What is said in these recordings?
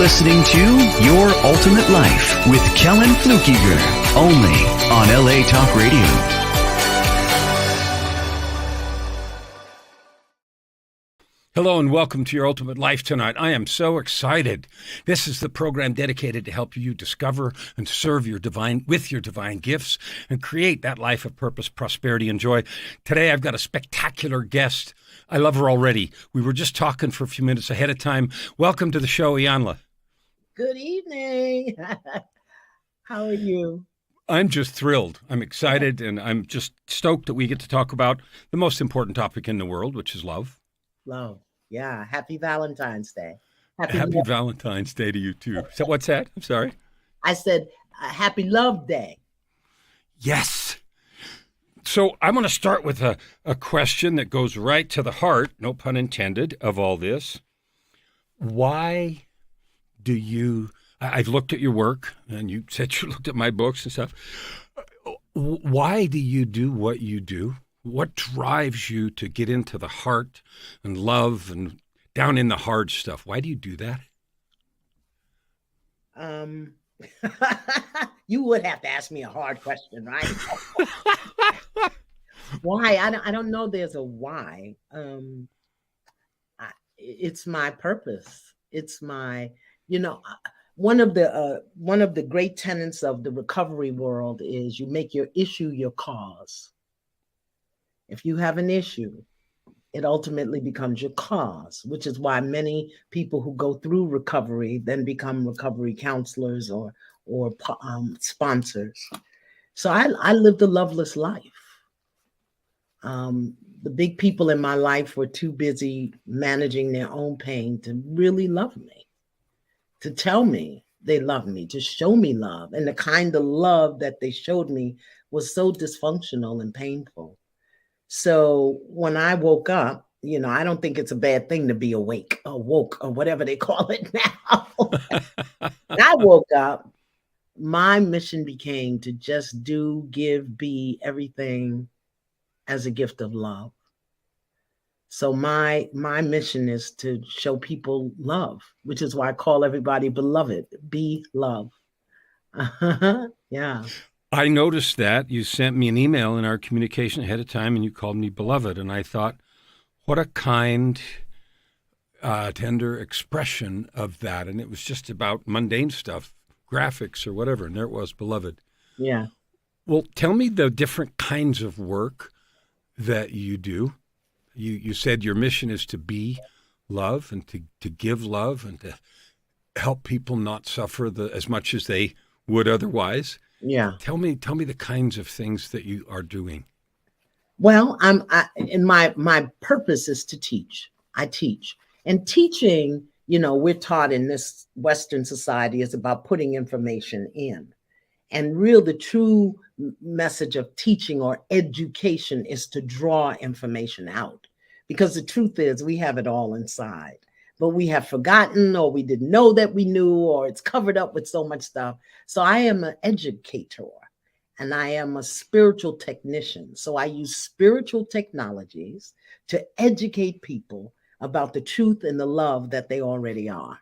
listening to Your Ultimate Life with Kellan Fluckiger, only on LA Talk Radio. Hello and welcome to Your Ultimate Life tonight. I am so excited. This is the program dedicated to help you discover and serve your divine gifts and create that life of purpose, prosperity, and joy. Today I've got a spectacular guest. I love her already. We were just talking for a few minutes ahead of time. Welcome to the show, Iyanla. Good evening. How are you? I'm just thrilled. I'm excited, and I'm just stoked that we get to talk about the most important topic in the world, which is love. Love. Yeah. Happy Valentine's Day. Happy Valentine's Day to you, too. So what's that? I'm sorry. I said, Happy Love Day. Yes. So I'm going to start with a question that goes right to the heart, no pun intended, of all this. Why do you, I've looked at your work, and you said you looked at my books and stuff. Why do you do what you do? What drives you to get into the heart and love and down in the hard stuff? Why do you do that? You would have to ask me a hard question, right? Why? I don't know there's a why. It's my purpose. It's my, one of the great tenets of the recovery world is you make your issue your cause. If you have an issue, it ultimately becomes your cause, which is why many people who go through recovery then become recovery counselors or sponsors. So I lived a loveless life. The big people in my life were too busy managing their own pain to really love me, to tell me they love me, to show me love. And the kind of love that they showed me was so dysfunctional and painful. So when I woke up, I don't think it's a bad thing to be awake or woke or whatever they call it now. When I woke up, my mission became to just do, give, be everything as a gift of love. So my mission is to show people love, which is why I call everybody beloved. Be love. Yeah. I noticed that you sent me an email in our communication ahead of time and you called me beloved. And I thought, what a kind, tender expression of that. And it was just about mundane stuff, graphics or whatever. And there it was, beloved. Yeah. Well, tell me the different kinds of work that you do. You said your mission is to be love and to give love and to help people not suffer as much as they would otherwise. Yeah. Tell me the kinds of things that you are doing. Well, my purpose is to teach. I teach. And teaching, we're taught in this Western society is about putting information in. And the true message of teaching or education is to draw information out. Because the truth is we have it all inside. But we have forgotten, or we didn't know that we knew, or it's covered up with so much stuff. So I am an educator and I am a spiritual technician. So I use spiritual technologies to educate people about the truth and the love that they already are.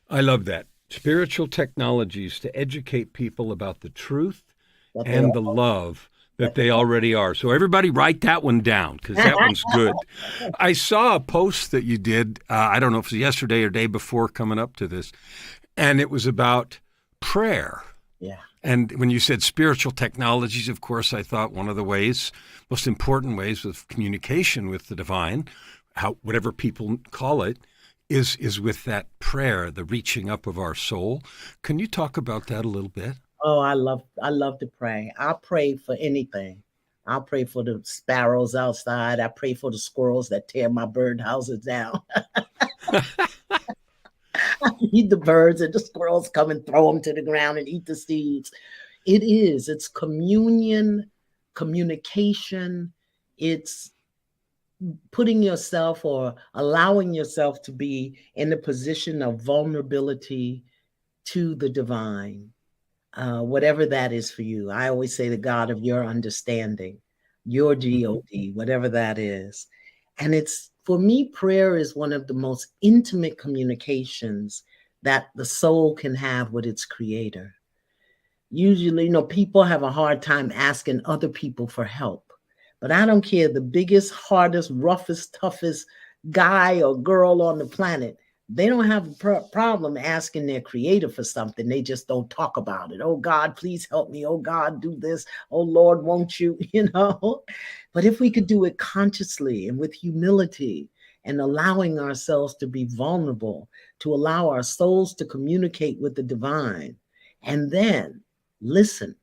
I love that. Spiritual technologies to educate people about the truth and the love that they already are. So everybody write that one down because that one's good. I saw a post that you did, I don't know if it was yesterday or day before coming up to this, and it was about prayer. Yeah. And when you said spiritual technologies, of course, I thought one of the most important ways of communication with the divine, whatever people call it, is with that prayer, the reaching up of our soul. Can you talk about that a little bit? Oh, I love to pray. I'll pray for anything. I'll pray for the sparrows outside. I pray for the squirrels that tear my bird houses down. I feed the birds and the squirrels come and throw them to the ground and eat the seeds. It's communion, communication. It's putting yourself or allowing yourself to be in a position of vulnerability to the divine. Whatever that is for you. I always say the God of your understanding, your God, whatever that is. And it's For me, prayer is one of the most intimate communications that the soul can have with its creator. Usually, people have a hard time asking other people for help. But I don't care, the biggest, hardest, roughest, toughest guy or girl on the planet, they don't have a problem asking their creator for something. They just don't talk about it. Oh, God, please help me. Oh, God, do this. Oh, Lord, won't you? But if we could do it consciously and with humility and allowing ourselves to be vulnerable, to allow our souls to communicate with the divine, and then listen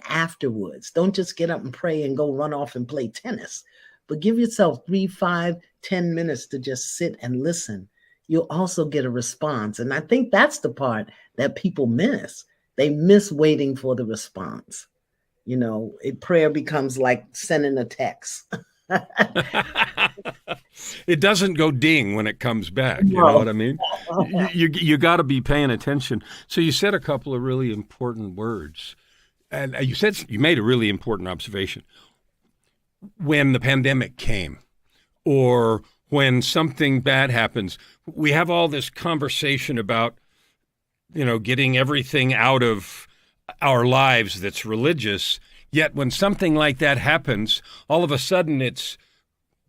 afterwards. Don't just get up and pray and go run off and play tennis, but give yourself 3, 5, 10 minutes to just sit and listen. You'll also get a response. And I think that's the part that people miss. They miss waiting for the response. Prayer becomes like sending a text. It doesn't go ding when it comes back. You know what I mean? You got to be paying attention. So you said a couple of really important words. And you made a really important observation. When the pandemic came, or when something bad happens, we have all this conversation about, getting everything out of our lives that's religious. Yet when something like that happens, all of a sudden it's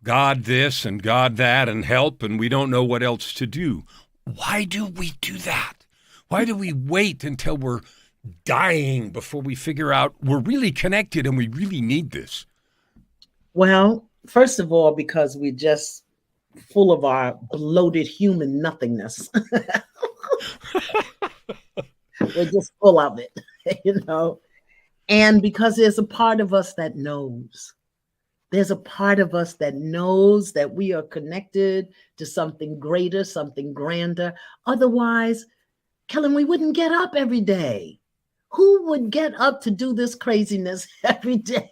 God this and God that and help, and we don't know what else to do. Why do we do that? Why do we wait until we're dying before we figure out we're really connected and we really need this? Well, first of all, because we're just full of our bloated human nothingness. We're just full of it, And because there's a part of us that knows. There's a part of us that knows that we are connected to something greater, something grander. Otherwise, Kellan, we wouldn't get up every day. Who would get up to do this craziness every day?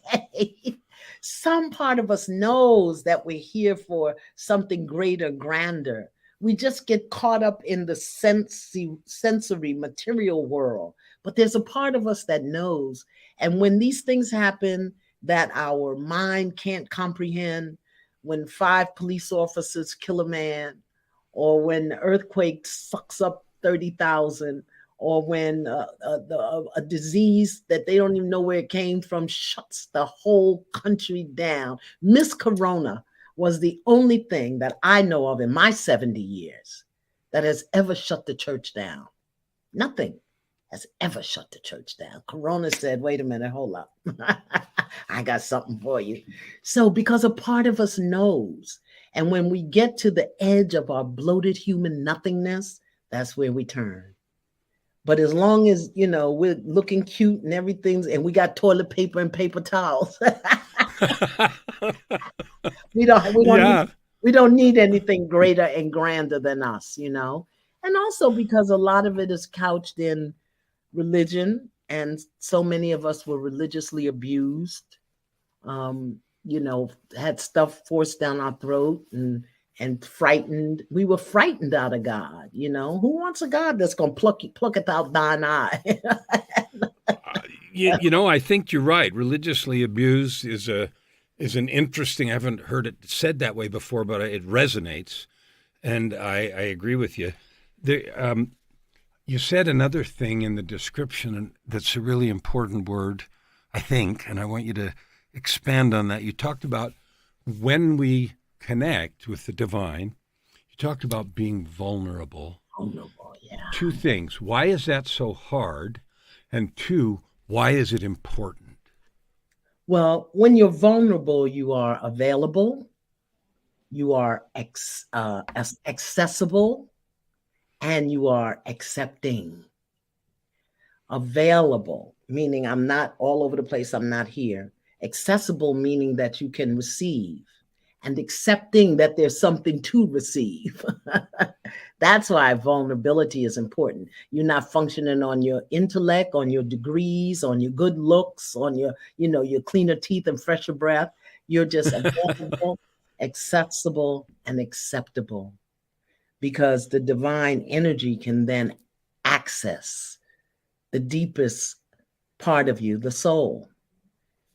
Some part of us knows that we're here for something greater, grander. We just get caught up in the sensory material world. But there's a part of us that knows. And when these things happen that our mind can't comprehend, when 5 police officers kill a man, or when the earthquake sucks up 30,000, or when a disease that they don't even know where it came from shuts the whole country down. Miss Corona was the only thing that I know of in my 70 years that has ever shut the church down. Nothing has ever shut the church down. Corona said, wait a minute, hold up. I got something for you. So because a part of us knows, and when we get to the edge of our bloated human nothingness, that's where we turn. But as long as, we're looking cute and everything, and we got toilet paper and paper towels, we don't need anything greater and grander than us, And also because a lot of it is couched in religion, and so many of us were religiously abused, had stuff forced down our throat and frightened. We were frightened out of God, Who wants a God that's going to pluck it out thine eye? I think you're right. Religiously abused is an interesting, I haven't heard it said that way before, but it resonates. And I agree with you. You said another thing in the description that's a really important word, I think, and I want you to expand on that. You talked about when we connect with the divine, you talked about being vulnerable. Vulnerable, yeah. 2 things. Why is that so hard? And 2, why is it important? Well, when you're vulnerable, you are available, you are accessible, and you are accepting. Available, meaning I'm not all over the place, I'm not here. Accessible, meaning that you can receive. And accepting that there's something to receive. That's why vulnerability is important. You're not functioning on your intellect, on your degrees, on your good looks, on your cleaner teeth and fresher breath. You're just available, accessible, and acceptable. Because the divine energy can then access the deepest part of you, the soul.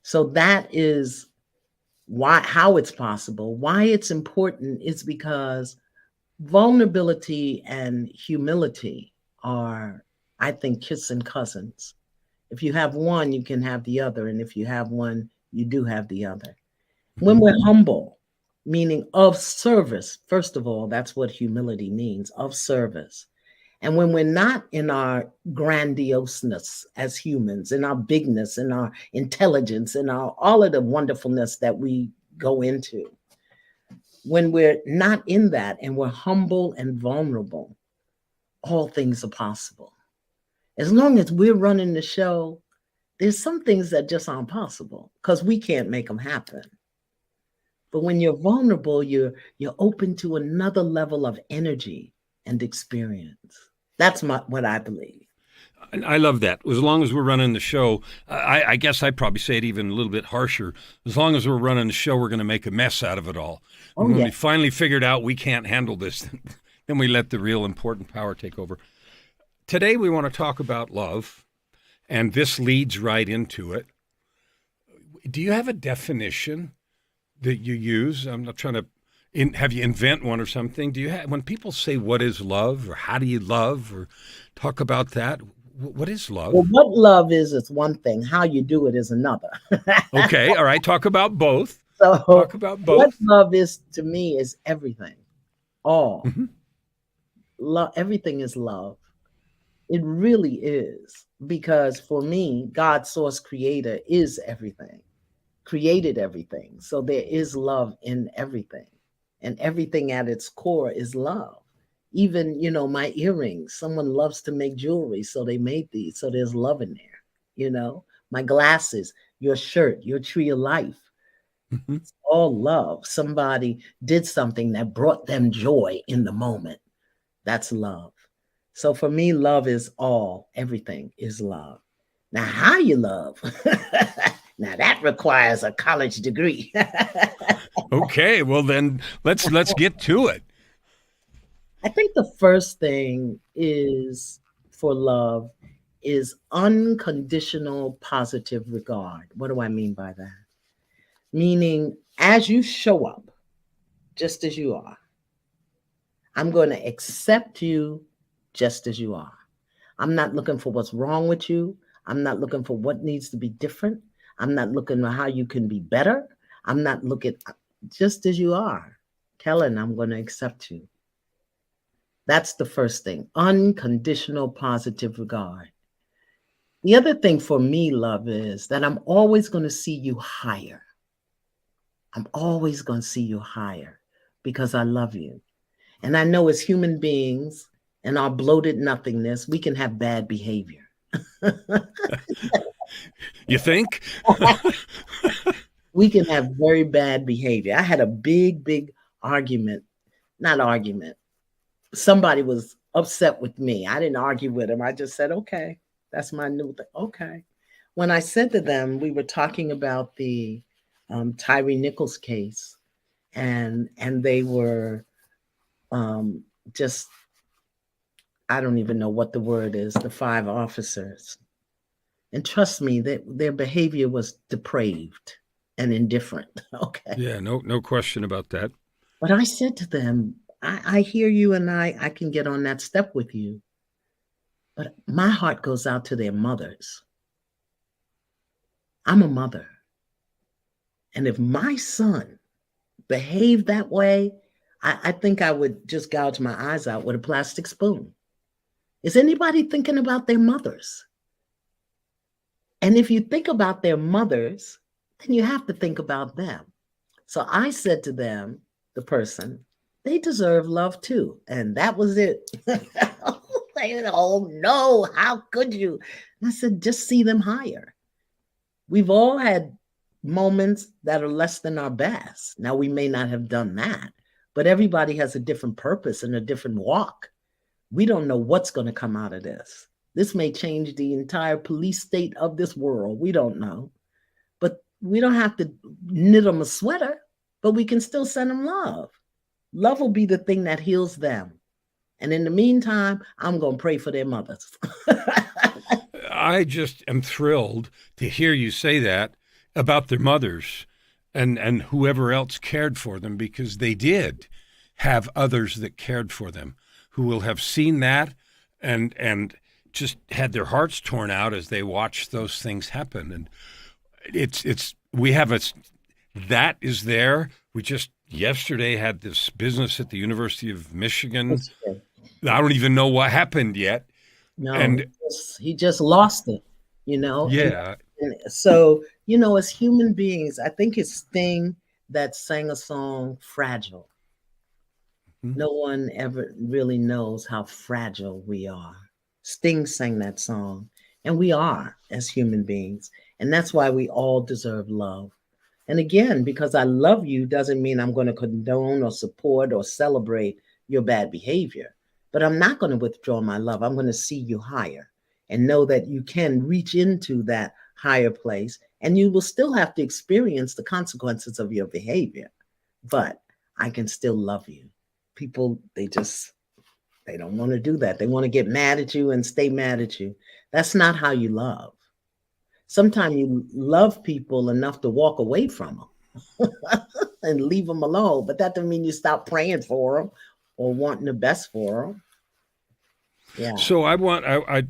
So that is how it's possible, why it's important is because vulnerability and humility are, I think, kissing cousins. If you have one, you can have the other. And if you have one, you do have the other. When we're humble, meaning of service, first of all, that's what humility means, of service. And when we're not in our grandioseness as humans, in our bigness, in our intelligence, in our all of the wonderfulness that we go into, when we're not in that and we're humble and vulnerable, all things are possible. As long as we're running the show, there's some things that just aren't possible because we can't make them happen. But when you're vulnerable, you're open to another level of energy and experience. That's what I believe. I love that. As long as we're running the show, I guess I'd probably say it even a little bit harsher. As long as we're running the show, we're going to make a mess out of it all. Oh, When yeah. we finally figured out we can't handle this, then we let the real important power take over. Today, we want to talk about love, and this leads right into it. Do you have a definition that you use? I'm not trying to have you invent one or something. Do you have, when people say what is love or how do you love or talk about that, what is love? Well, what love is one thing. How you do it is another. Okay, all right. Talk about both. So Talk about what both. love is to me is everything. All. Mhm. Love, everything is love. It really is. Because for me, God, source creator, is everything. Created everything. So there is love in everything. And everything at its core is love. Even, my earrings, someone loves to make jewelry, so they made these. So there's love in there. My glasses, your shirt, your tree of life. Mhm. It's all love. Somebody did something that brought them joy in the moment. That's love. So for me, love is all. Everything is love. Now, how you love? Now that requires a college degree. Okay, well then let's get to it. I think the first thing is for love is unconditional positive regard. What do I mean by that? Meaning, as you show up, just as you are, I'm going to accept you just as you are. I'm not looking for what's wrong with you. I'm not looking for what needs to be different. I'm not looking for how you can be better. I'm not looking, just as you are. Kellan, I'm going to accept you. That's the first thing. Unconditional positive regard. The other thing for me, love, is that I'm always going to see you higher. I'm always going to see you higher because I love you. And I know as human beings and our bloated nothingness, we can have bad behavior. You think? We can have very bad behavior. I had a big argument, not argument. Somebody was upset with me. I didn't argue with him. I just said, okay, that's my new thing. Okay. When I said to them, we were talking about the Tyree Nichols case, and they were just, I don't even know what the word is, the 5 officers. And trust me, their behavior was depraved and indifferent. Okay. Yeah, no question about that. But I said to them, I hear you, and I can get on that step with you. But my heart goes out to their mothers. I'm a mother. And if my son behaved that way, I think I would just gouge my eyes out with a plastic spoon. Is anybody thinking about their mothers? And if you think about their mothers, then you have to think about them. So I said to them, the person, they deserve love too. And that was it. Oh no, how could you? And I said, just see them higher. We've all had moments that are less than our best. Now, we may not have done that, but everybody has a different purpose and a different walk. We don't know what's going to come out of this. This may change the entire police state of this world. We don't know. But we don't have to knit them a sweater, but we can still send them love. Love will be the thing that heals them. And in the meantime, I'm going to pray for their mothers. I just am thrilled to hear you say that about their mothers. and whoever else cared for them, because they did have others that cared for them, who will have seen that and just had their hearts torn out as they watched those things happen. And it's we have a that is there. We just yesterday had this business at the University of Michigan. I don't even know what happened yet. No, And he just lost it, you know? yeah, And so, you know, as human beings, I think it's Sting that sang a song, Fragile. No one ever really knows how fragile we are. Sting sang that song, and we are as human beings. And that's why we all deserve love. And again, because I love you doesn't mean I'm going to condone or support or celebrate your bad behavior. But I'm not going to withdraw my love. I'm going to see you higher and know that you can reach into that higher place, and you will still have to experience the consequences of your behavior. But I can still love you. People, they don't want to do that. They want to get mad at you and stay mad at you. That's not how you love. Sometimes you love people enough to walk away from them and leave them alone, but that doesn't mean you stop praying for them or wanting the best for them. Yeah. So I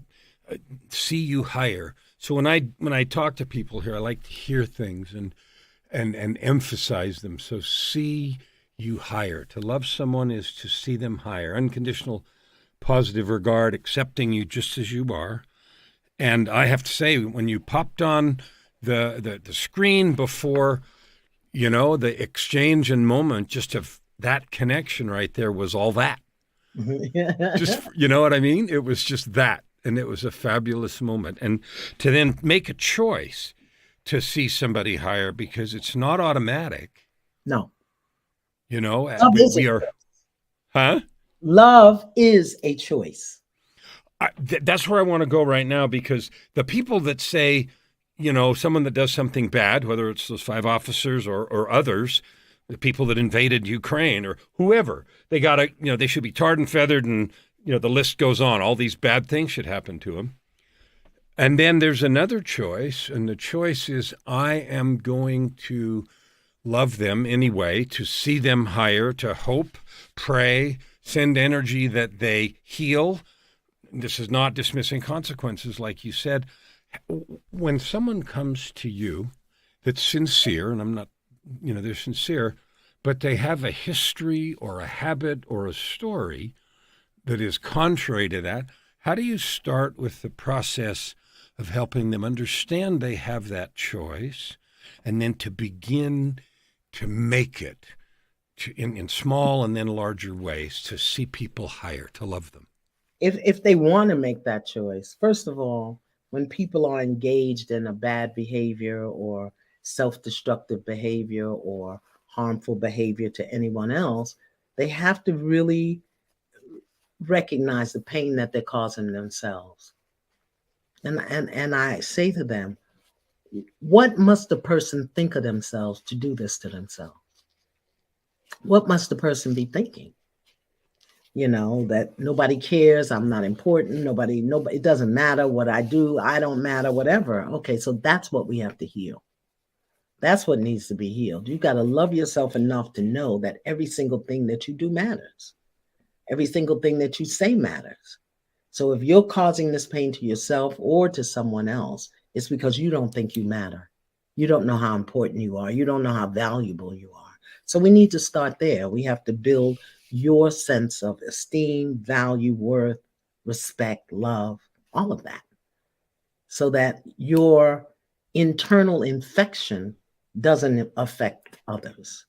see you higher. So when I talk to people here, I like to hear things and emphasize them. So see you higher. To love someone is to see them higher. Unconditional positive regard, accepting you just as you are. And I have to say, when you popped on the screen before, you know, the exchange and moment, just of that connection right there was all that. Just, you know what I mean? It was just that. And it was a fabulous moment. And to then make a choice to see somebody higher, because it's not automatic. No. You know, we are, huh? Love is a choice. That's where I want to go right now, because the people that say, you know, someone that does something bad, whether it's those 5 officers or others, the people that invaded Ukraine or whoever, they got to, you know, they should be tarred and feathered, and, you know, the list goes on. All these bad things should happen to them. And then there's another choice, and the choice is I am going to love them anyway, to see them higher, to hope, pray, send energy that they heal. This is not dismissing consequences, like you said. When someone comes to you that's sincere, and I'm not, you know, they're sincere, but they have a history or a habit or a story that is contrary to that, how do you start with the process of helping them understand they have that choice, and then to begin to make it in small and then larger ways, to see people higher, to love them? If they want to make that choice, first of all, when people are engaged in a bad behavior or self-destructive behavior or harmful behavior to anyone else, they have to really recognize the pain that they're causing themselves. And I say to them, what must the person think of themselves to do this to themselves? What must the person be thinking? You know, that nobody cares, I'm not important, nobody, it doesn't matter what I do, I don't matter, whatever. Okay, so that's what we have to heal. That's what needs to be healed. You got to love yourself enough to know that every single thing that you do matters. Every single thing that you say matters. So if you're causing this pain to yourself or to someone else, it's because you don't think you matter. You don't know how important you are. You don't know how valuable you are. So we need to start there. We have to build your sense of esteem, value, worth, respect, love, all of that, so that your internal infection doesn't affect others.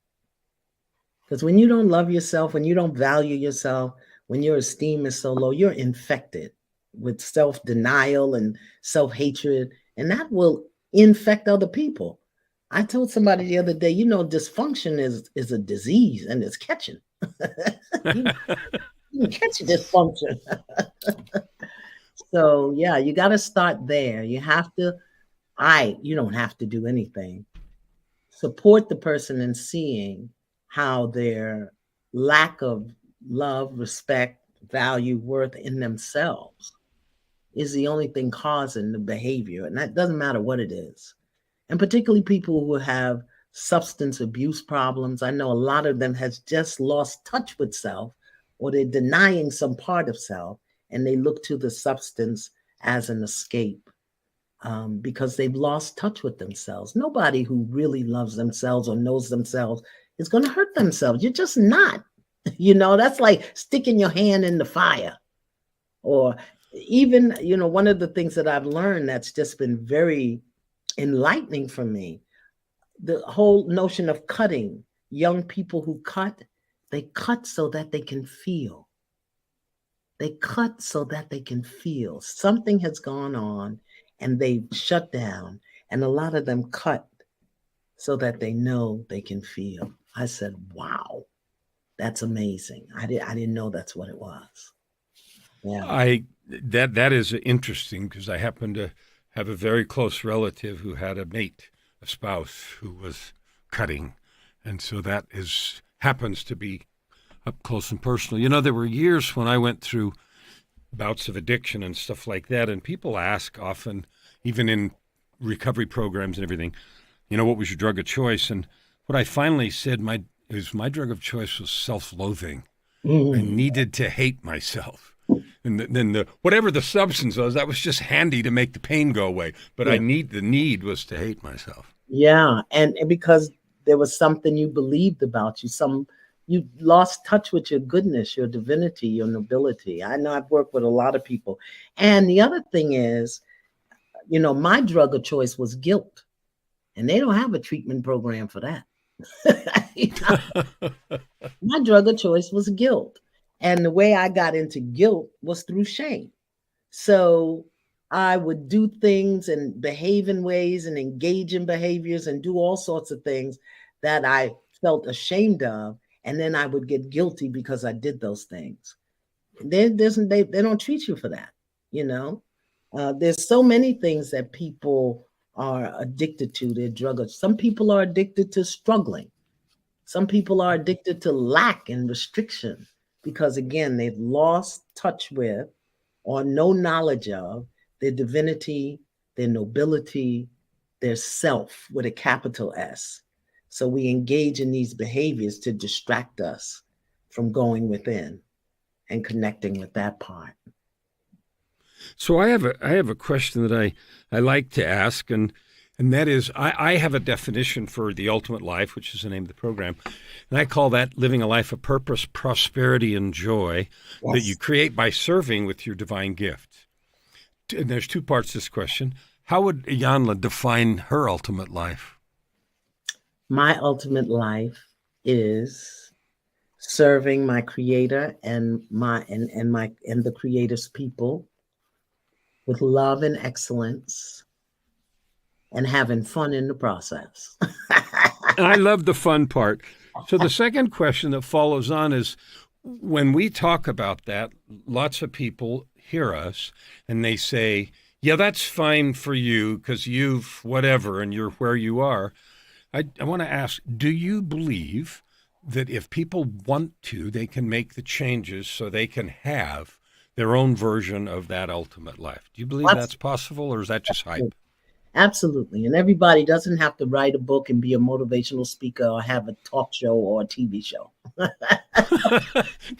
Because when you don't love yourself, when you don't value yourself, when your esteem is so low, you're infected with self-denial and self-hatred, and that will infect other people. I told somebody the other day, you know, dysfunction is a disease, and it's catching. you can catch dysfunction. So yeah, you got to start there. You have to, you don't have to do anything. Support the person in seeing how their lack of love, respect, value, worth in themselves is the only thing causing the behavior. And that doesn't matter what it is. And particularly people who have substance abuse problems. I know a lot of them has just lost touch with self, or they're denying some part of self, and they look to the substance as an escape, because they've lost touch with themselves. Nobody who really loves themselves or knows themselves is going to hurt themselves. You're just not. That's like sticking your hand in the fire. Or even, one of the things that I've learned that's just been very enlightening for me, the whole notion of cutting. Young people who cut, they cut so that they can feel. They cut so that they can feel. Something has gone on and they've shut down. And a lot of them cut so that they know they can feel. I said, wow, that's amazing. I didn't know that's what it was. Yeah. That is interesting, because I happen to have a very close relative who had a mate, a spouse, who was cutting. And so that happens to be up close and personal. There were years when I went through bouts of addiction and stuff like that, and people ask often, even in recovery programs and everything, what was your drug of choice? And what I finally said, my drug of choice was self-loathing. I needed to hate myself. And then whatever the substance was, that was just handy to make the pain go away. But the need was to hate myself. Yeah, and because there was something you believed about you, you lost touch with your goodness, your divinity, your nobility. I know I've worked with a lot of people. And the other thing is, my drug of choice was guilt. And they don't have a treatment program for that. My drug of choice was guilt. And the way I got into guilt was through shame. So I would do things and behave in ways and engage in behaviors and do all sorts of things that I felt ashamed of. And then I would get guilty because I did those things. They don't treat you for that. There's so many things that people are addicted to. Their drug. Some people are addicted to struggling. Some people are addicted to lack and restriction because, again, they've lost touch with or no knowledge of their divinity, their nobility, their self with a capital S. So we engage in these behaviors to distract us from going within and connecting with that part. So I have a question that I like to ask, and that is, I have a definition for the ultimate life, which is the name of the program, and I call that living a life of purpose, prosperity, and joy that you create by serving with your divine gifts. And there's two parts to this question. How would Iyanla define her ultimate life? My ultimate life is serving my Creator and the Creator's people with love and excellence, and having fun in the process. I love the fun part. So the second question that follows on is, when we talk about that, lots of people hear us and they say, yeah, that's fine for you because you've whatever and you're where you are. I want to ask, do you believe that if people want to, they can make the changes so they can have their own version of that ultimate life? Do you believe that's possible, or is that just hype? Absolutely. And everybody doesn't have to write a book and be a motivational speaker or have a talk show or a TV show.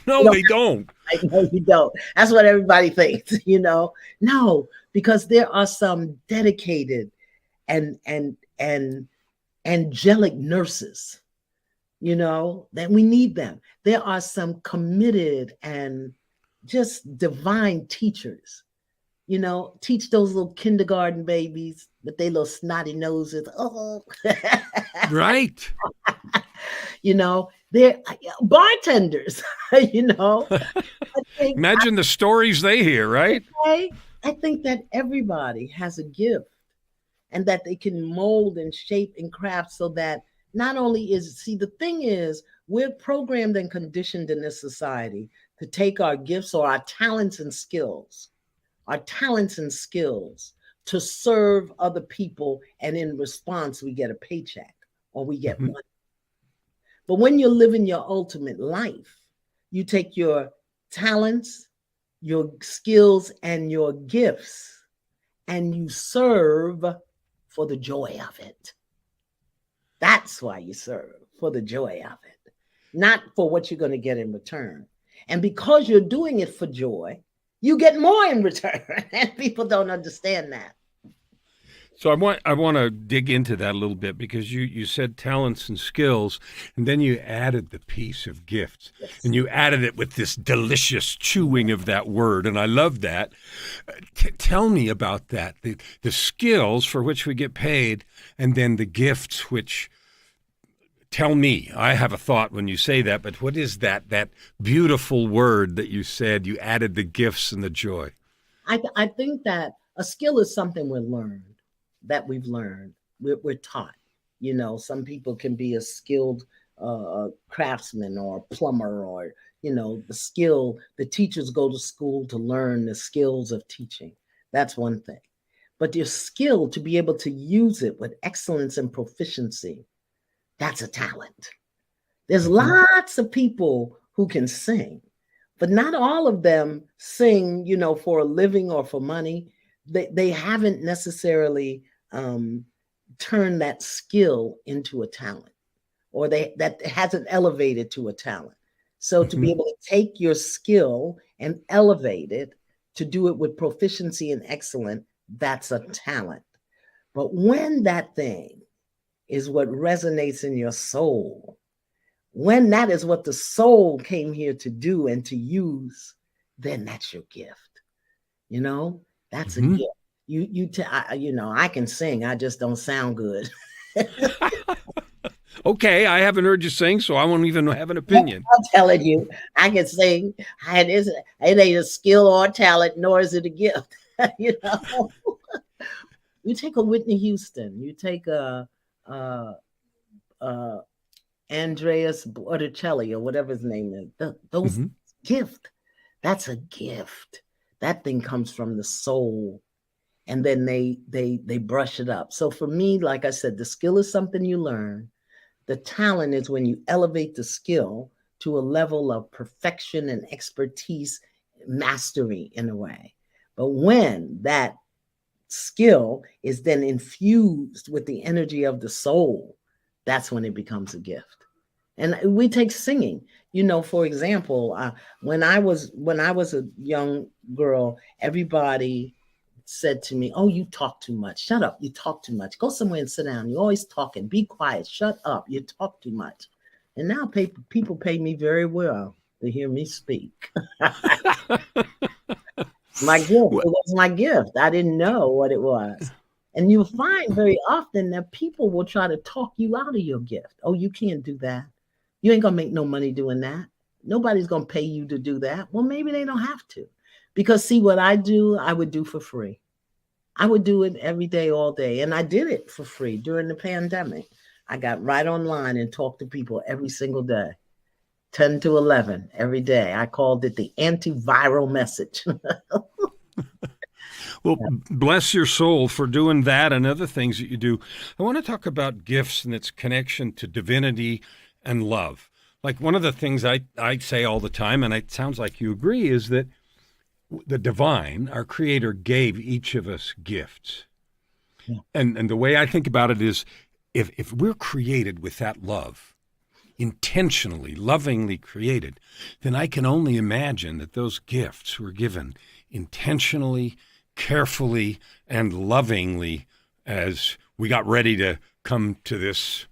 No, they don't. No, you don't. That's what everybody thinks, No, because there are some dedicated and angelic nurses, that we need them. There are some committed and just divine teachers, teach those little kindergarten babies with their little snotty noses. Oh, right. They're bartenders, Imagine the stories they hear, right? I think that everybody has a gift and that they can mold and shape and craft so that not only the thing is, we're programmed and conditioned in this society to take our gifts or our talents and skills to serve other people. And in response, we get a paycheck or we get money. But when you're living your ultimate life, you take your talents, your skills, and your gifts, and you serve for the joy of it. That's why you serve, for the joy of it, not for what you're going to get in return. And because you're doing it for joy, you get more in return. And people don't understand that. So I want to dig into that a little bit, because you said talents and skills, and then you added the piece of gifts, Yes. and you added it with this delicious chewing of that word, and I love that. Tell me about that, the skills for which we get paid, and then the gifts which. Tell me, I have a thought when you say that, but what is that beautiful word that you said? You added the gifts and the joy. I think that a skill is something we've learned. We're taught. Some people can be a skilled craftsman or plumber, or, the teachers go to school to learn the skills of teaching. That's one thing. But your skill to be able to use it with excellence and proficiency, that's a talent. There's lots of people who can sing, but not all of them sing, for a living or for money. They haven't necessarily turned that skill into a talent, or that hasn't elevated to a talent. So to be able to take your skill and elevate it, to do it with proficiency and excellence, that's a talent. But when that thing is what resonates in your soul, when that is what the soul came here to do and to use, then that's your gift. That's a gift. I can sing, I just don't sound good. Okay, I haven't heard you sing, so I won't even have an opinion. I'm telling you, I can sing. It ain't a skill or a talent, nor is it a gift. You take a Whitney Houston, you take a Andreas Botticelli, or whatever his name is. Those gift. That's a gift. That thing comes from the soul, and then they brush it up. So for me, like I said, the skill is something you learn. The talent is when you elevate the skill to a level of perfection and expertise, mastery in a way. But when that skill is then infused with the energy of the soul, that's when it becomes a gift. And we take singing, for example, when I was a young girl, everybody said to me, "Oh, you talk too much. Shut up. You talk too much. Go somewhere and sit down. You're always talking. Be quiet. Shut up. You talk too much." And now people pay me very well to hear me speak. My gift. It was my gift. I didn't know what it was. And you'll find very often that people will try to talk you out of your gift. "Oh, you can't do that. You ain't gonna make no money doing that. Nobody's gonna pay you to do that." Well, maybe they don't have to. Because see, what I do, I would do for free. I would do it every day, all day. And I did it for free during the pandemic. I got right online and talked to people every single day, 10 to 11 every day. I called it the antiviral message. Well, bless your soul for doing that and other things that you do. I want to talk about gifts and its connection to divinity and love. Like, one of the things I say all the time, and it sounds like you agree, is that the divine, our creator, gave each of us gifts. Yeah. And the way I think about it is, if we're created with that love, intentionally, lovingly created, then I can only imagine that those gifts were given intentionally, carefully, and lovingly as we got ready to come to this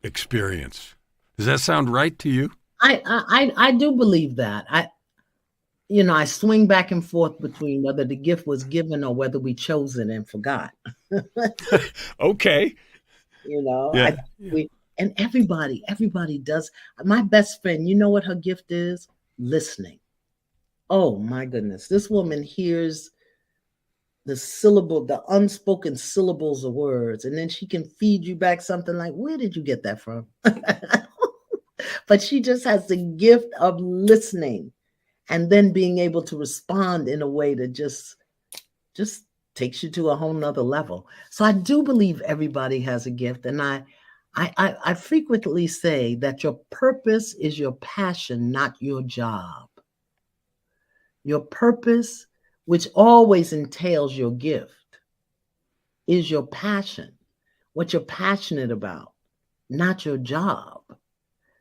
experience. Does that sound right to you? I do believe that. I swing back and forth between whether the gift was given or whether we chose it and forgot. Okay. Yeah. And everybody does. My best friend, you know what her gift is? Listening. Oh my goodness. This woman hears the unspoken syllables of words, and then she can feed you back something like, "Where did you get that from?" But she just has the gift of listening, and then being able to respond in a way that just takes you to a whole nother level. So I do believe everybody has a gift. And I frequently say that your purpose is your passion, not your job. Your purpose, which always entails your gift, is your passion, what you're passionate about. not your job.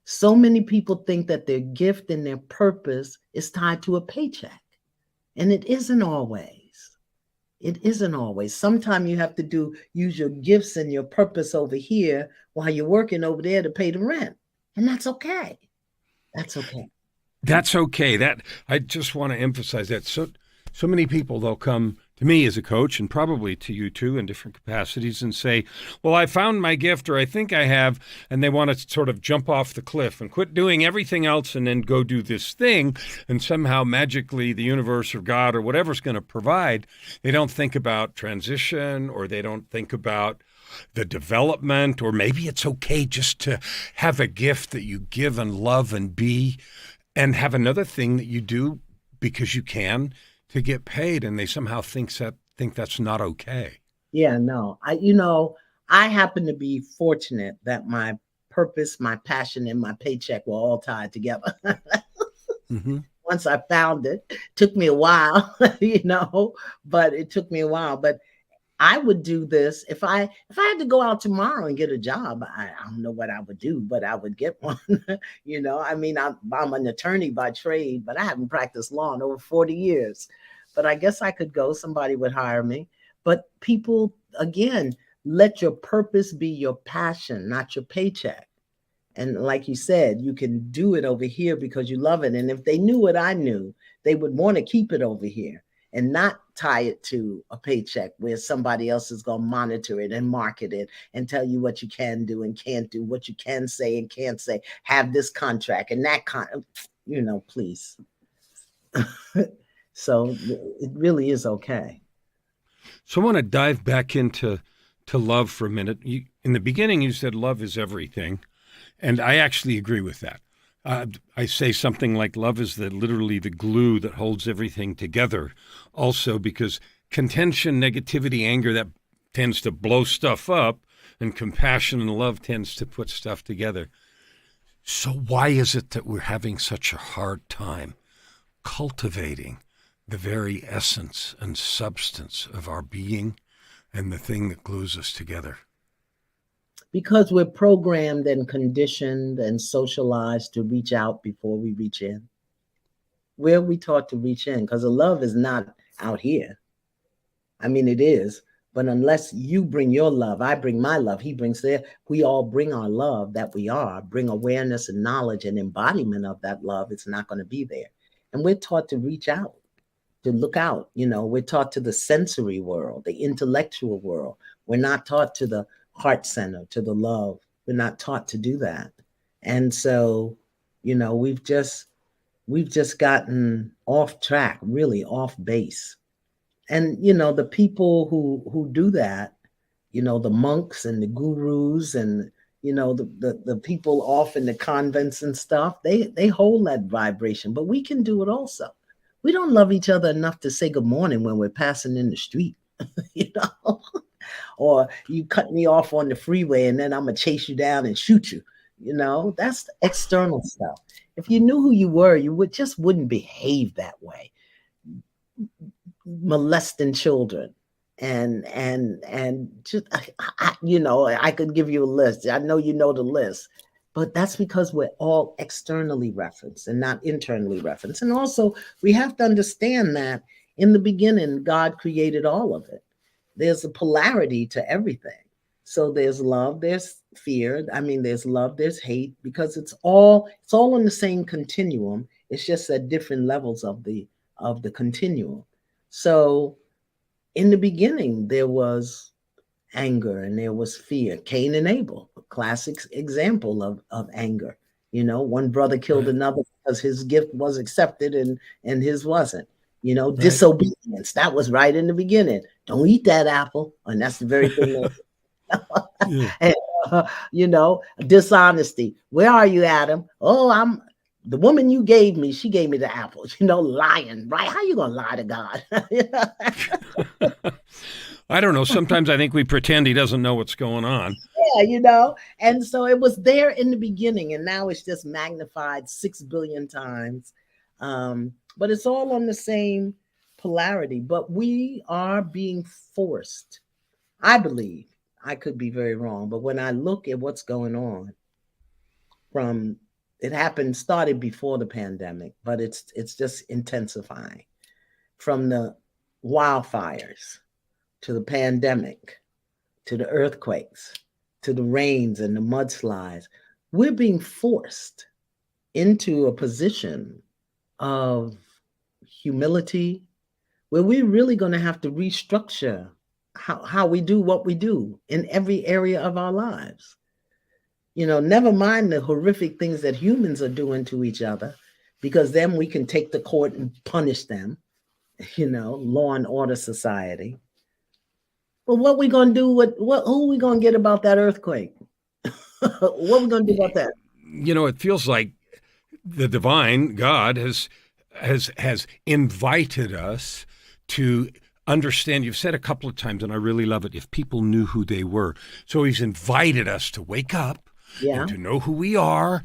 So many people think that their gift and their purpose is tied to a paycheck, and it isn't always. It isn't always. Sometimes you have to use your gifts and your purpose over here while you're working over there to pay the rent. And that's okay. That's okay. That's okay. That I just want to emphasize that. So many people, they'll come to me as a coach and probably to you too in different capacities and say, well, I found my gift, or I think I have, and they want to sort of jump off the cliff and quit doing everything else and then go do this thing. And somehow magically the universe or God or whatever's going to provide, they don't think about transition, or they don't think about the development, or maybe it's okay just to have a gift that you give and love and be, and have another thing that you do because you can to get paid, and they somehow think that's not okay. Yeah, no. I happen to be fortunate that my purpose, my passion, and my paycheck were all tied together. Mm-hmm. Once I found it, took me a while, but it took me a while. But I would do this if I had to go out tomorrow and get a job. I don't know what I would do, but I would get one. I mean, I'm an attorney by trade, but I haven't practiced law in over 40 years. But I guess I could go. Somebody would hire me. But people, again, let your purpose be your passion, not your paycheck. And like you said, you can do it over here because you love it. And if they knew what I knew, they would want to keep it over here and not tie it to a paycheck where somebody else is going to monitor it and market it and tell you what you can do and can't do, what you can say and can't say, have this contract and that please. So it really is okay. So I want to dive back into love for a minute. In the beginning, you said love is everything, and I actually agree with that. I say something like love is literally the glue that holds everything together. Also, because contention, negativity, anger, that tends to blow stuff up, and compassion and love tends to put stuff together. So why is it that we're having such a hard time cultivating the very essence and substance of our being and the thing that glues us together? Because we're programmed and conditioned and socialized to reach out before we reach in. Where are we taught to reach in? Because the love is not out here. I mean, it is, but unless you bring your love, I bring my love, he brings their, we all bring our love that we are, bring awareness and knowledge and embodiment of that love, it's not going to be there. And we're taught to reach out, to look out. We're taught to the sensory world, the intellectual world. We're not taught to the heart center, to the love. We're not taught to do that. And so, we've just gotten off track, really off base. And, the people who do that, the monks and the gurus and, the people off in the convents and stuff, they hold that vibration, but we can do it also. We don't love each other enough to say good morning when we're passing in the street, or you cut me off on the freeway and then I'm going to chase you down and shoot you. That's external stuff. If you knew who you were, you wouldn't behave that way. Molesting children and just, I could give you a list. I know you know the list, but that's because we're all externally referenced and not internally referenced. And also we have to understand that in the beginning, God created all of it. There's a polarity to everything. So there's love, there's fear. I mean, there's love, there's hate, because it's all on the same continuum. It's just at different levels of the continuum. So in the beginning, there was anger and there was fear. Cain and Abel, a classic example of anger. One brother killed another because his gift was accepted and his wasn't. Disobedience, that was right in the beginning. Don't eat that apple. And that's the very thing that, and, dishonesty. Where are you, Adam? Oh, I'm the woman you gave me. She gave me the apples, lying, right? How you going to lie to God? I don't know. Sometimes I think we pretend he doesn't know what's going on. Yeah, and so it was there in the beginning, and now it's just magnified 6 billion times. But it's all on the same polarity. But we are being forced, I believe. I could be very wrong, but when I look at what's going on from started before the pandemic, but it's just intensifying, from the wildfires to the pandemic to the earthquakes to the rains and the mudslides. We're being forced into a position of humility where we're really going to have to restructure how we do what we do in every area of our lives. Never mind the horrific things that humans are doing to each other, because then we can take to court and punish them, law and order society. But what we going to do who we going to get about that earthquake? What we going to do about that? It feels like the divine God has invited us to understand. You've said a couple of times, and I really love it, if people knew who they were. So he's invited us to wake up and to know who we are,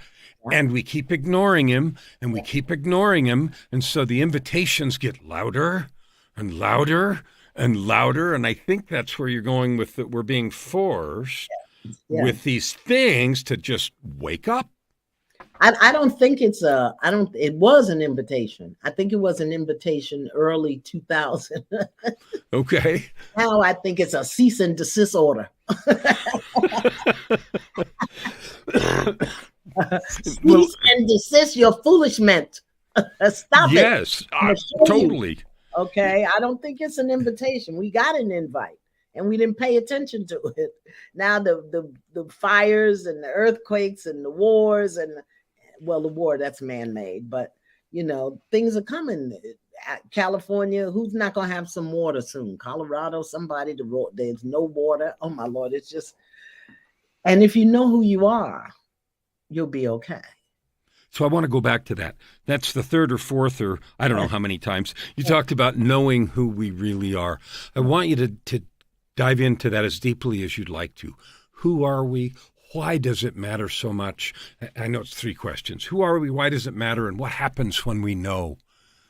and we keep ignoring him, and we keep ignoring him. And so the invitations get louder and louder and louder. And I think that's where you're going with that. We're being forced with these things to just wake up. I don't think it was an invitation. I think it was an invitation early 2000. Okay. Now I think it's a cease and desist order. Cease and desist your foolishness. Stop it. Yes, totally. Okay. I don't think it's an invitation. We got an invite and we didn't pay attention to it. Now the fires and the earthquakes and the wars and the war, that's man-made, but things are coming. California, who's not going to have some water soon? Colorado, somebody, there's no water. Oh my Lord, it's just, and if you know who you are, you'll be okay. So I want to go back to that. That's the third or fourth, or I don't know how many times you talked about knowing who we really are. I want you to dive into that as deeply as you'd like to. Who are we? Why does it matter so much? I know it's 3 questions. Who are we? Why does it matter? And what happens when we know?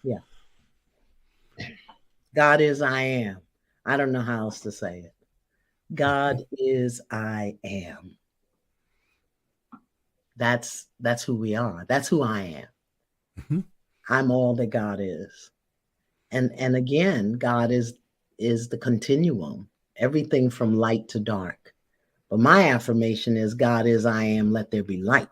Yeah. God is I am. I don't know how else to say it. God is I am. That's who we are. That's who I am. Mm-hmm. I'm all that God is. And again, God is the continuum, everything from light to dark. But my affirmation is God is I am, let there be light.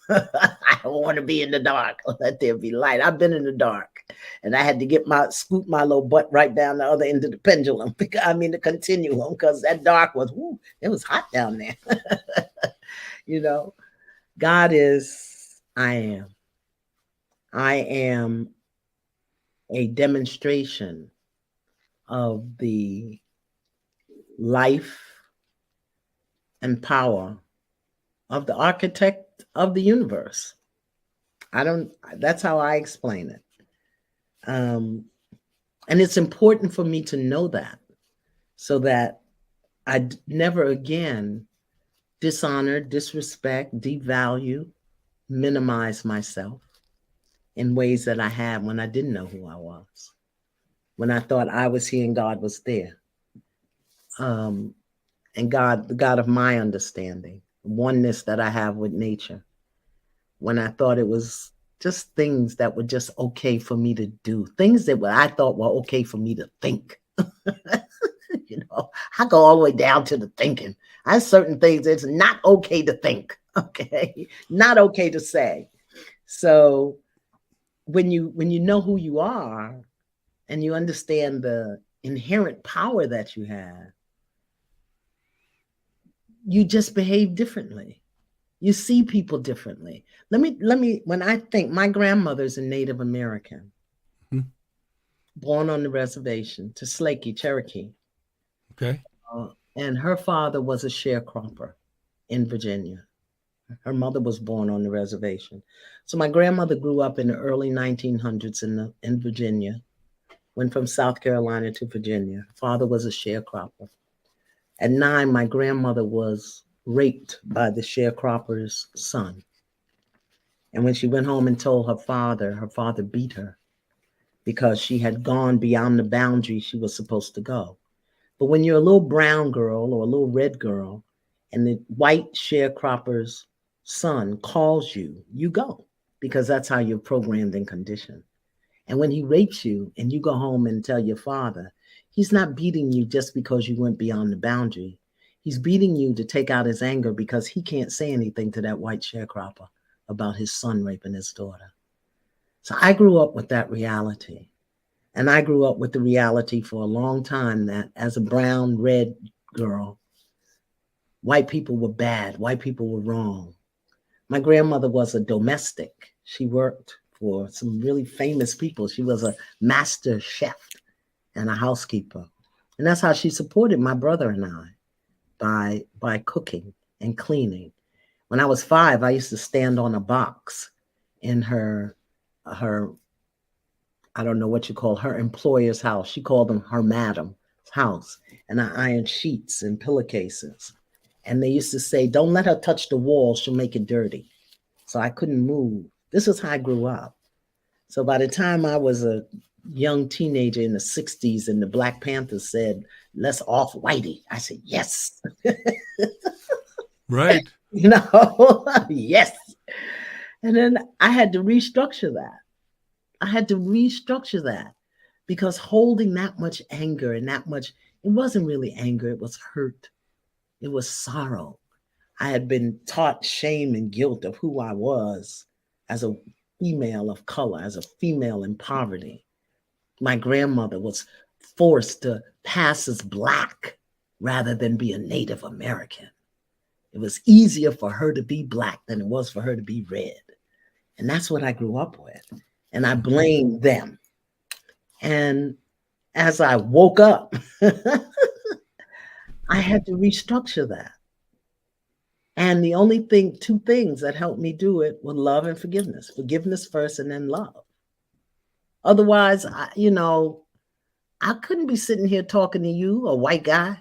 I don't want to be in the dark. Let there be light. I've been in the dark and I had to scoot my little butt right down the other end of the pendulum. The continuum, because that dark was, it was hot down there. God is I am. I am a demonstration of the life and power of the architect of the universe. That's how I explain it. And it's important for me to know that, so that I never again dishonor, disrespect, devalue, minimize myself in ways that I had when I didn't know who I was, when I thought I was here and God was there. And God, the God of my understanding, oneness that I have with nature, when I thought it was just things that were just okay for me to do, things that I thought were okay for me to think. I go all the way down to the thinking. I have certain things it's not okay to think, okay? Not okay to say. So when you know who you are and you understand the inherent power that you have, you just behave differently. You see people differently. Let me, when I think, my grandmother's a Native American, born on the reservation, to Slakey, Cherokee. Okay. And her father was a sharecropper in Virginia. Her mother was born on the reservation. So my grandmother grew up in the early 1900s in Virginia, went from South Carolina to Virginia. Her father was a sharecropper. At 9, my grandmother was raped by the sharecropper's son. And when she went home and told her father beat her because she had gone beyond the boundary she was supposed to go. But when you're a little brown girl or a little red girl and the white sharecropper's son calls you, you go because that's how you're programmed and conditioned. And when he rapes you and you go home and tell your father, he's not beating you just because you went beyond the boundary. He's beating you to take out his anger because he can't say anything to that white sharecropper about his son raping his daughter. So I grew up with that reality. And I grew up with the reality for a long time that as a brown, red girl, white people were bad. White people were wrong. My grandmother was a domestic. She worked for some really famous people. She was a master chef and a housekeeper. And that's how she supported my brother and I by cooking and cleaning. When I was 5, I used to stand on a box in her I don't know what you call her employer's house. She called them her madam's house. And I ironed sheets and pillowcases. And they used to say, don't let her touch the wall. She'll make it dirty. So I couldn't move. This is how I grew up. So by the time I was a young teenager in the 60s and the Black Panthers said, let's off Whitey, I said, yes. Right. Yes. And then I had to restructure that. Because holding that much anger and that much, it wasn't really anger, it was hurt. It was sorrow. I had been taught shame and guilt of who I was as a female of color, as a female in poverty. My grandmother was forced to pass as Black rather than be a Native American. It was easier for her to be Black than it was for her to be red. And that's what I grew up with. And I blamed them. And as I woke up, I had to restructure that. And the only thing, 2 things that helped me do it were love and forgiveness. Forgiveness first and then love. Otherwise, I couldn't be sitting here talking to you, a white guy,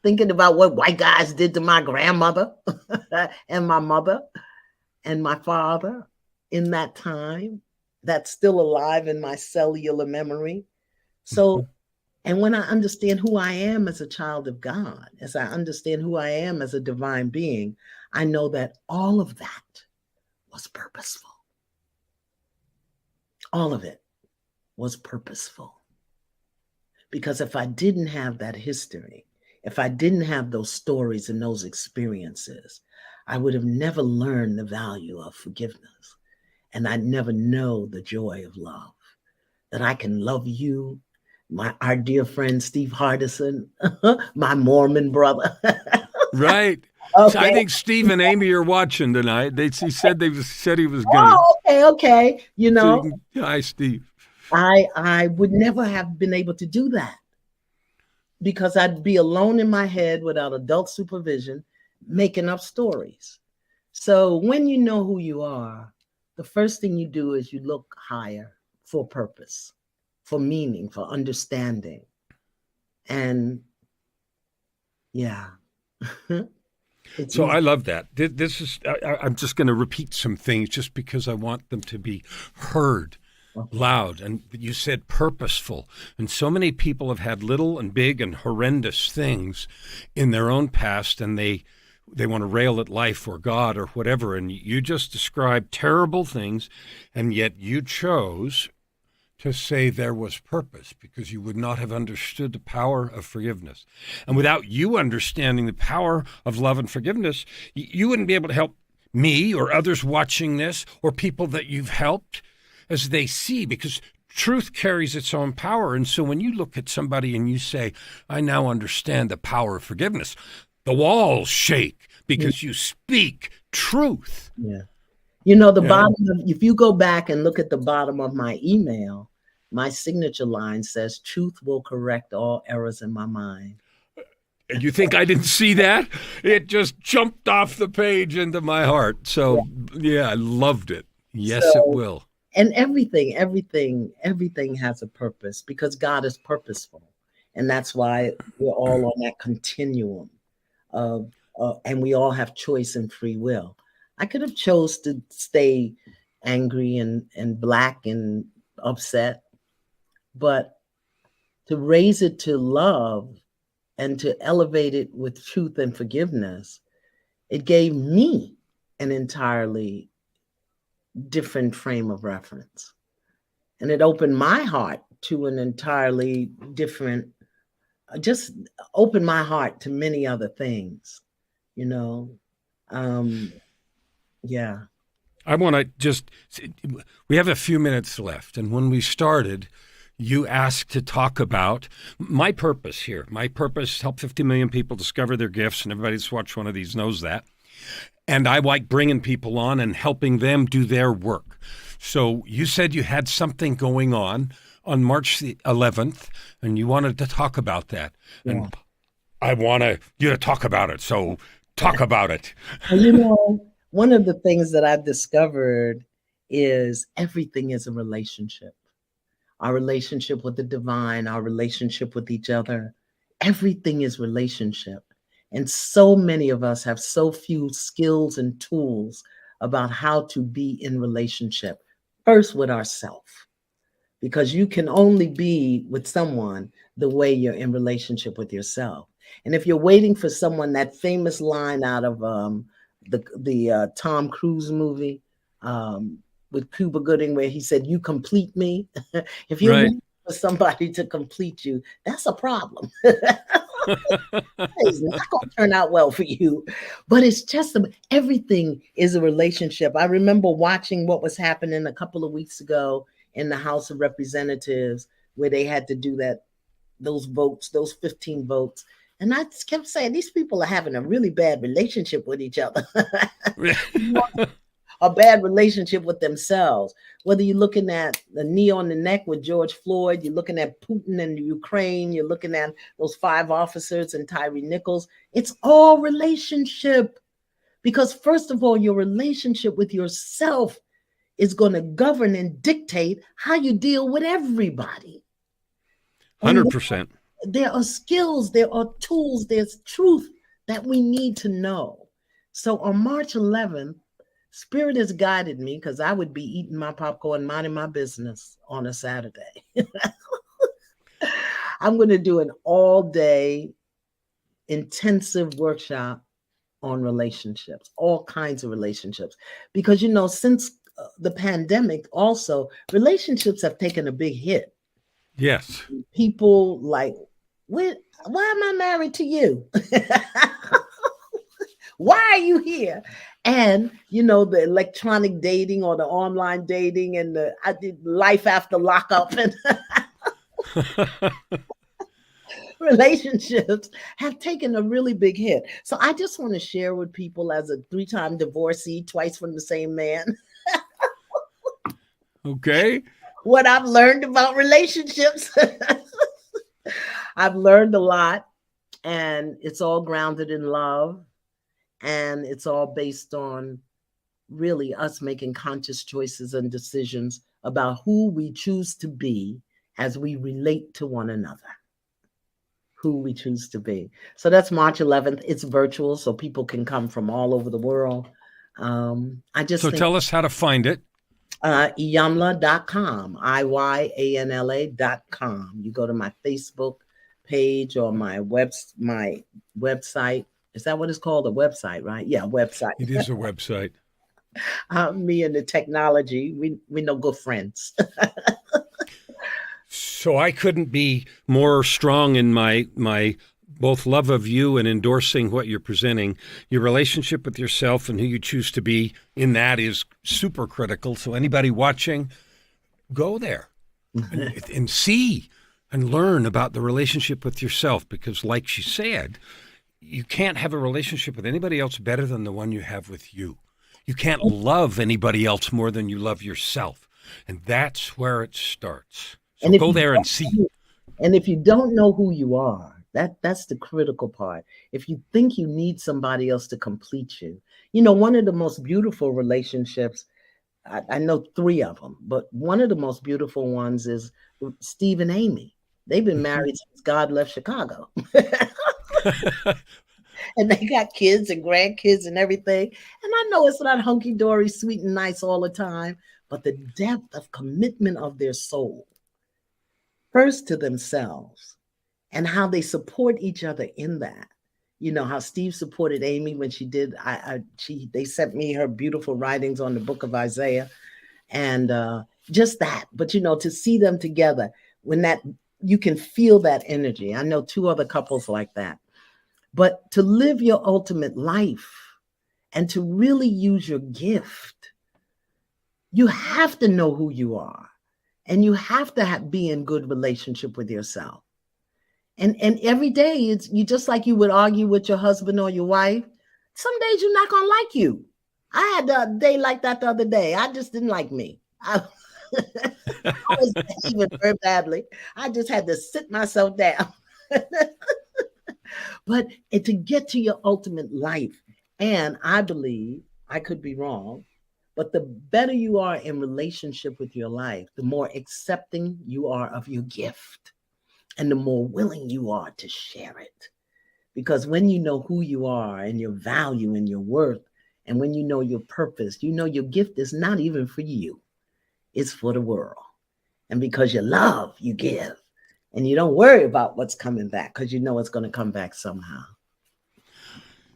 thinking about what white guys did to my grandmother and my mother and my father in that time. That's still alive in my cellular memory. So, and when I understand who I am as a child of God, as I understand who I am as a divine being, I know that all of that was purposeful. All of it was purposeful. Because if I didn't have that history, if I didn't have those stories and those experiences, I would have never learned the value of forgiveness. And I'd never know the joy of love, that I can love you, our dear friend, Steve Hardison, my Mormon brother. Right. Okay. So I think Steve and Amy are watching tonight. He said he was going to. Oh, okay. Hi, Steve. I would never have been able to do that because I'd be alone in my head without adult supervision, making up stories. So when you know who you are, the first thing you do is you look higher for purpose, for meaning, for understanding. And yeah. So I love that. This is, I'm just going to repeat some things just because I want them to be heard loud. And you said purposeful. And so many people have had little and big and horrendous things in their own past, and they want to rail at life or God or whatever. And you just described terrible things, and yet you chose to say there was purpose because you would not have understood the power of forgiveness. And without you understanding the power of love and forgiveness, you wouldn't be able to help me or others watching this or people that you've helped as they see, because truth carries its own power. And so when you look at somebody and you say, I now understand the power of forgiveness, the walls shake because you speak truth. Yeah. Bottom of, if you go back and look at the bottom of my email, my signature line says, truth will correct all errors in my mind. You think I didn't see that? It just jumped off the page into my heart. So, yeah I loved it. Yes, it will. And everything has a purpose because God is purposeful. And that's why we're all on that continuum of, and we all have choice and free will. I could have chose to stay angry and Black and upset, but to raise it to love and to elevate it with truth and forgiveness, it gave me an entirely different frame of reference. And it opened my heart to an entirely different, just opened my heart to many other things, you know. Yeah. I want to just, we have a few minutes left. And when we started, you asked to talk about my purpose here. My purpose, help 50 million people discover their gifts. And everybody that's watched one of these knows that. And I like bringing people on and helping them do their work. So you said you had something going on March the 11th, and you wanted to talk about that. Yeah. And I want you to talk about it. So talk about it. You know, one of the things that I've discovered is everything is a relationship. Our relationship with the divine, our relationship with each other, everything is relationship. And so many of us have so few skills and tools about how to be in relationship, first with ourselves, because you can only be with someone the way you're in relationship with yourself. And if you're waiting for someone, that famous line out of the Tom Cruise movie with Cuba Gooding, where he said, "You complete me." If you're waiting for somebody to complete you, that's a problem. It's not going to turn out well for you. But it's just everything is a relationship. I remember watching what was happening a couple of weeks ago in the House of Representatives, where they had to do those votes, those 15 votes. And I just kept saying, these people are having a really bad relationship with each other. A bad relationship with themselves. Whether you're looking at the knee on the neck with George Floyd, you're looking at Putin and Ukraine, you're looking at those 5 officers and Tyree Nichols, it's all relationship. Because first of all, your relationship with yourself is going to govern and dictate how you deal with everybody. 100%. There are skills, there are tools, there's truth that we need to know. So on March 11th, Spirit has guided me, because I would be eating my popcorn, minding my business on a Saturday. I'm going to do an all-day intensive workshop on relationships, all kinds of relationships. Because, you know, since the pandemic also, relationships have taken a big hit. Yes. People like, why am I married to you? Why are you here? And, you know, the electronic dating or the online dating and I did life after lockup and relationships have taken a really big hit. So I just want to share with people, as a 3-time divorcee, twice from the same man. Okay. What I've learned about relationships. I've learned a lot, and it's all grounded in love. And it's all based on really us making conscious choices and decisions about who we choose to be as we relate to one another. Who we choose to be. So that's March 11th. It's virtual, so people can come from all over the world. Tell us how to find it. Iyanla.com, IYANLA.com. You go to my Facebook page or my website. Is that what it's called? A website, right? Yeah, website. It is a website. Me and the technology, we know good friends. So I couldn't be more strong in my both love of you and endorsing what you're presenting. Your relationship with yourself and who you choose to be in that is super critical. So anybody watching, go there and see and learn about the relationship with yourself, because like she said, you can't have a relationship with anybody else better than the one you have with you. You can't love anybody else more than you love yourself. And that's where it starts. So go there and see. And if you don't know who you are, that's the critical part. If you think you need somebody else to complete you, you know, one of the most beautiful relationships, I know 3 of them, but one of the most beautiful ones is Steve and Amy. They've been married since God left Chicago. And they got kids and grandkids and everything. And I know it's not hunky-dory, sweet and nice all the time, but the depth of commitment of their soul first to themselves and how they support each other in that. You know, how Steve supported Amy when she did, they sent me her beautiful writings on the book of Isaiah and just that. But, you know, to see them together when that, you can feel that energy. I know 2 other couples like that. But to live your ultimate life and to really use your gift, you have to know who you are and you have to be in good relationship with yourself. And every day, it's you just like you would argue with your husband or your wife. Some days you're not gonna like you. I had a day like that the other day. I just didn't like me. I was behaving very badly. I just had to sit myself down. But to get to your ultimate life, and I believe, I could be wrong, but the better you are in relationship with your life, the more accepting you are of your gift. And the more willing you are to share it. Because when you know who you are and your value and your worth, and when you know your purpose, you know your gift is not even for you. It's for the world. And because you love, you give. And you don't worry about what's coming back because you know it's going to come back somehow.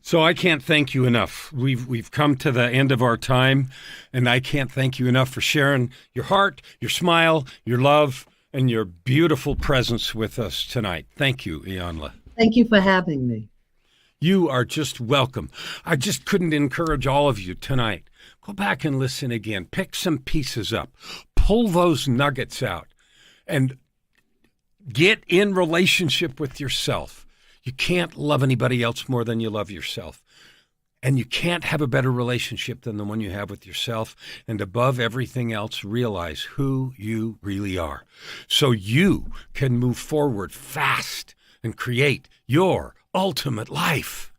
So I can't thank you enough. We've come to the end of our time, and I can't thank you enough for sharing your heart, your smile, your love, and your beautiful presence with us tonight. Thank you, Iyanla. Thank you for having me. You are just welcome. I just couldn't encourage all of you tonight. Go back and listen again. Pick some pieces up. Pull those nuggets out and get in relationship with yourself. You can't love anybody else more than you love yourself. And you can't have a better relationship than the one you have with yourself. And above everything else, realize who you really are. So you can move forward fast and create your ultimate life.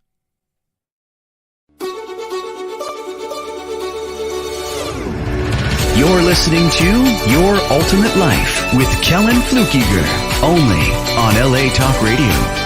You're listening to Your Ultimate Life with Kellan Fluckiger, only on LA Talk Radio.